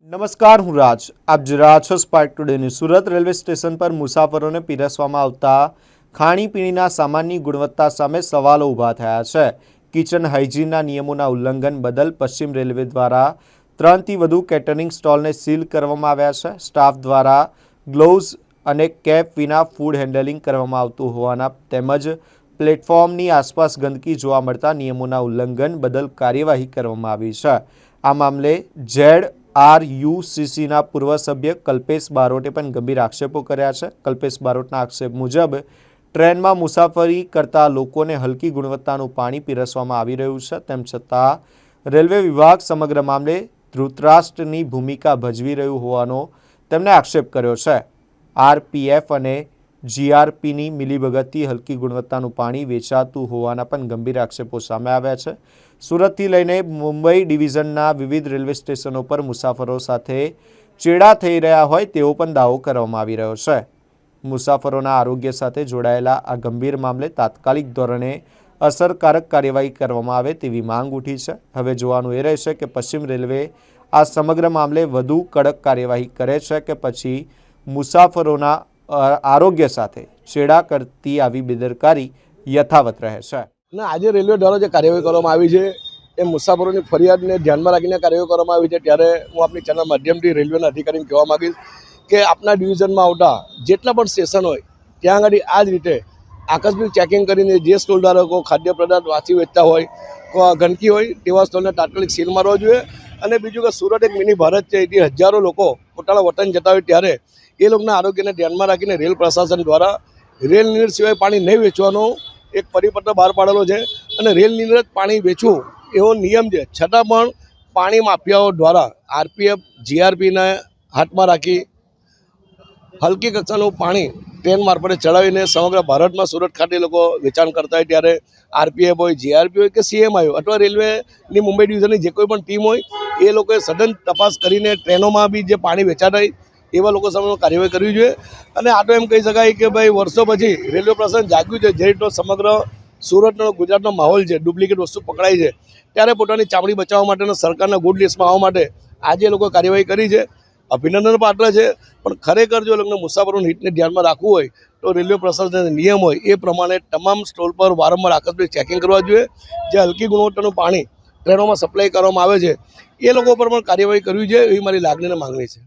નમસ્કાર, હું રાજ. આપ જોઈ રહ્યા છો spark today news. Surat railway station પર મુસાફરોને પીરસવામાં આવતા ખાણીપીણીના સામાનની ગુણવત્તા સામે સવાલો ઊભા થયા છે. કિચન હાઇજીનના નિયમોના ઉલ્લંઘન બદલ પશ્ચિમ રેલવે દ્વારા 3થી વધુ કેટરિંગ સ્ટોલને સીલ કરવામાં આવ્યા છે. સ્ટાફ દ્વારા ગ્લોવ્સ અને કેપ વિના ફૂડ હેન્ડલિંગ કરવામાં આવતું હોવાના તેમજ પ્લેટફોર્મની આસપાસ ગંદકી જોવા મળતા નિયમોના ઉલ્લંઘન બદલ કાર્યવાહી કરવામાં આવી છે. આ મામલે ZRUCCના પૂર્વ સભ્ય કલ્પેશ બારોટે પણ ગંભીર આક્ષેપો કર્યા છે. કલ્પેશ બારોટના આક્ષેપ મુજબ ટ્રેનમાં મુસાફરી કરતા લોકોને હલકી ગુણવત્તાનું પાણી પીરસવામાં આવી રહ્યું છે. તેમ છતાં રેલવે વિભાગ સમગ્ર મામલે ધૃતરાષ્ટ્રની ભૂમિકા ભજવી રહ્યું હોવાનો તેમણે આક્ષેપ કર્યો છે. RPF અને GRPની મિલીભગતથી હલકી ગુણવત્તાનું પાણી વેચાતું હોવાના પણ ગંભીર આક્ષેપો સામે આવ્યા છે. સુરતથી લઈને મુંબઈ ડિવિઝનના વિવિધ રેલવે સ્ટેશનો પર મુસાફરો સાથે ચેડા થઈ રહ્યા હોય તેવો પણ દાવો કરવામાં આવી રહ્યો છે. મુસાફરોના આરોગ્ય સાથે જોડાયેલા આ ગંભીર મામલે તાત્કાલિક ધોરણે અસરકારક કાર્યવાહી કરવામાં આવે તેવી માંગ ઉઠી છે. હવે જોવાનું એ રહેશે કે પશ્ચિમ રેલવે આ સમગ્ર મામલે વધુ કડક કાર્યવાહી કરે છે કે પછી મુસાફરોના આરોગ્ય સાથે ચેડા કરતી આવી બેદરકારી યથાવત રહે છે. આજે રેલવે દ્વારા જે કાર્યવાહી કરવામાં આવી છે એ મુસાફરોની ફરિયાદને ધ્યાનમાં રાખીને કાર્યવાહી કરવામાં આવી છે. ત્યારે હું આપની ચેનલ માધ્યમથી રેલવેના અધિકારીને કહેવા માગીશ કે આપના ડિવિઝનમાં આવતા જેટલા પણ સ્ટેશન હોય ત્યાં આગળ આ જ રીતે આકસ્મિક ચેકિંગ કરીને જે સ્ટોલ ધારકો ખાદ્ય પદાર્થ વાંચી વેચતા હોય ગંદકી હોય તેવા સ્ટોલને તાત્કાલિક સીલ મારવા જોઈએ. અને બીજું કે સુરત એક મિની ભારત છે, એથી હજારો લોકો પોતાના વતન જતા હોય ત્યારે એ લોકોના આરોગ્યને ધ્યાનમાં રાખીને રેલ પ્રશાસન દ્વારા રેલ નીર સિવાય પાણી નહીં વેચવાનો એક પરિપત્ર બહાર પાડેલો છે. અને રેલ નીર જ પાણી વેચવું એવો નિયમ છે, છતાં પણ પાણી માફિયાઓ દ્વારા RPF GRPને હાથમાં રાખી હલકી કક્ષાનું પાણી ટ્રેન મારફતે ચડાવીને સમગ્ર ભારતમાં સુરત ખાતે લોકો વેચાણ કરતા હોય ત્યારે RPF હોય, GRP હોય કે CMI હોય અથવા રેલવેની મુંબઈ ડિવિઝનની જે કોઈ પણ ટીમ હોય એ લોકોએ સઘન તપાસ કરીને ટ્રેનોમાં બી જે પાણી વેચાતા હોય એવા લોકો સામે કાર્યવાહી કરવી જોઈએ. અને આ તો એમ કહી શકાય કે ભાઈ વર્ષો પછી રેલવે પ્રશાસન જાગ્યું છે. જે રીતનો સમગ્ર સુરતનો ગુજરાતનો માહોલ છે, ડુપ્લિકેટ વસ્તુ પકડાય છે, ત્યારે પોતાની ચામડી બચાવવા માટે અને સરકારના ગુડ લિસ્ટમાં આવવા માટે આજે લોકો કાર્યવાહી કરી છે. અભિનંદન પાત્ર છે. પણ ખરેખર જો લોકોને મુસાફરોના હિતને ધ્યાનમાં રાખવું હોય તો રેલવે પ્રશાસનના નિયમ હોય એ પ્રમાણે તમામ સ્ટોલ પર વારંવાર આકસ્મિક ચેકિંગ કરવા જોઈએ. જે હલકી ગુણવત્તાનું પાણી ટ્રેનોમાં સપ્લાય કરવામાં આવે છે એ લોકો પર પણ કાર્યવાહી કરવી જોઈએ એવી મારી લાગણી અને માંગણી છે.